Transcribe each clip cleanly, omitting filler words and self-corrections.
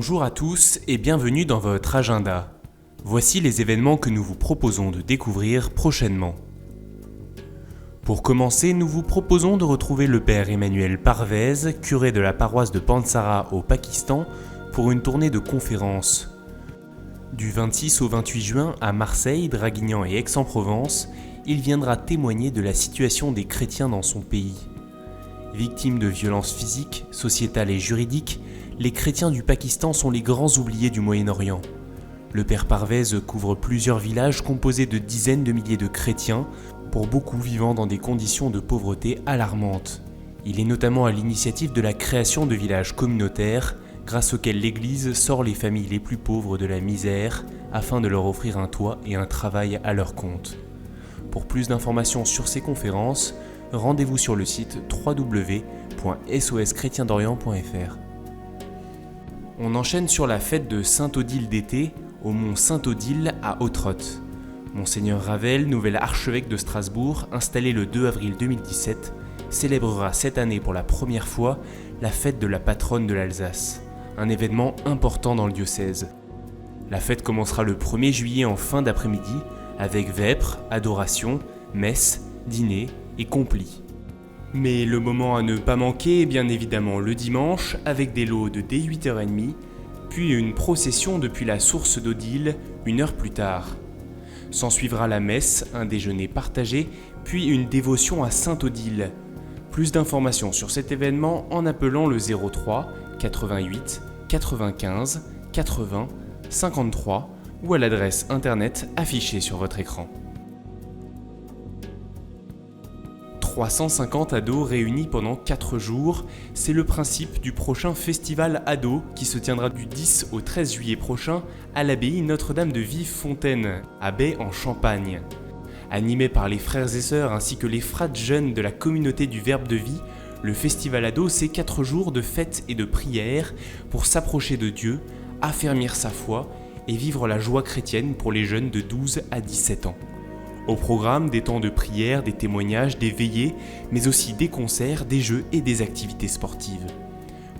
Bonjour à tous et bienvenue dans votre agenda. Voici les événements que nous vous proposons de découvrir prochainement. Pour commencer, nous vous proposons de retrouver le père Emmanuel Parvez, curé de la paroisse de Pansara au Pakistan, pour une tournée de conférences. Du 26 au 28 juin à Marseille, Draguignan et Aix-en-Provence, il viendra témoigner de la situation des chrétiens dans son pays. Victimes de violences physiques, sociétales et juridiques, les chrétiens du Pakistan sont les grands oubliés du Moyen-Orient. Le père Parvez couvre plusieurs villages composés de dizaines de milliers de chrétiens, pour beaucoup vivant dans des conditions de pauvreté alarmantes. Il est notamment à l'initiative de la création de villages communautaires, grâce auxquels l'Église sort les familles les plus pauvres de la misère, afin de leur offrir un toit et un travail à leur compte. Pour plus d'informations sur ces conférences, rendez-vous sur le site www.soschrétiendorient.fr. On enchaîne sur la fête de Sainte-Odile d'été au mont Sainte-Odile à Ottrott. Monseigneur Ravel, nouvel archevêque de Strasbourg, installé le 2 avril 2017, célébrera cette année pour la première fois la fête de la patronne de l'Alsace, un événement important dans le diocèse. La fête commencera le 1er juillet en fin d'après-midi avec vêpres, adoration, messe, dîner et complis. Mais le moment à ne pas manquer est bien évidemment le dimanche avec des laudes dès 8h30, puis une procession depuis la source d'Odile une heure plus tard. S'ensuivra la messe, un déjeuner partagé, puis une dévotion à Sainte-Odile. Plus d'informations sur cet événement en appelant le 03 88 95 80 53 ou à l'adresse internet affichée sur votre écran. 350 ados réunis pendant 4 jours, c'est le principe du prochain festival ado qui se tiendra du 10 au 13 juillet prochain à l'abbaye Notre-Dame de Vive-Fontaine, à Baie en Champagne. Animé par les frères et sœurs ainsi que les fratres jeunes de la communauté du Verbe de Vie, le festival ado c'est 4 jours de fêtes et de prières pour s'approcher de Dieu, affermir sa foi et vivre la joie chrétienne pour les jeunes de 12 à 17 ans. Au programme, des temps de prière, des témoignages, des veillées, mais aussi des concerts, des jeux et des activités sportives.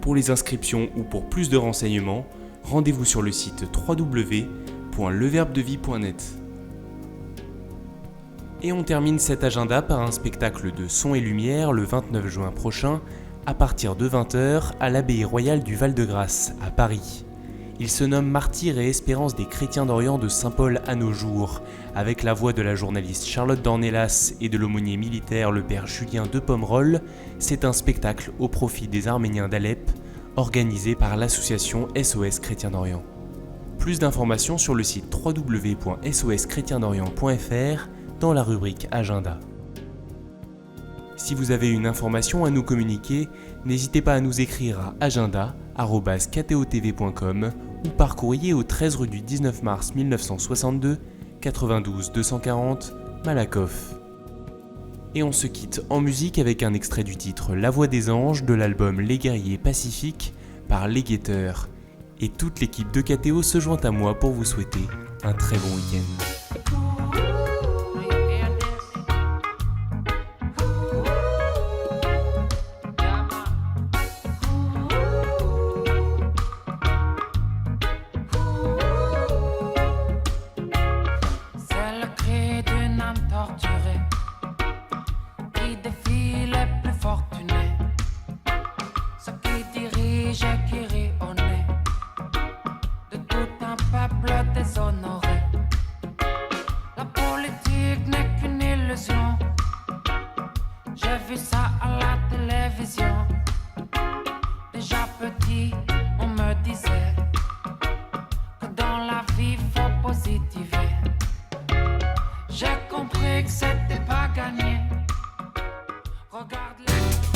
Pour les inscriptions ou pour plus de renseignements, rendez-vous sur le site www.leverbedevie.net. Et on termine cet agenda par un spectacle de son et lumière le 29 juin prochain, à partir de 20h à l'abbaye royale du Val-de-Grâce, à Paris. Il se nomme Martyrs et espérance des chrétiens d'Orient de Saint-Paul à nos jours, avec la voix de la journaliste Charlotte Dornelas et de l'aumônier militaire le père Julien de Pomerol. C'est un spectacle au profit des Arméniens d'Alep, organisé par l'association SOS Chrétiens d'Orient. Plus d'informations sur le site www.soschrétiendorient.fr dans la rubrique Agenda. Si vous avez une information à nous communiquer, n'hésitez pas à nous écrire à agenda@ktotv.com ou par courrier au 13 rue du 19 mars 1962, 92 240, Malakoff. Et on se quitte en musique avec un extrait du titre La Voix des Anges de l'album Les Guerriers Pacifiques par Les Guetteurs. Et toute l'équipe de KTO se joint à moi pour vous souhaiter un très bon week-end. Déshonoré. La politique n'est qu'une illusion. J'ai vu ça à la télévision. Déjà petit, on me disait que dans la vie faut positiver. J'ai compris que c'était pas gagné. Regarde les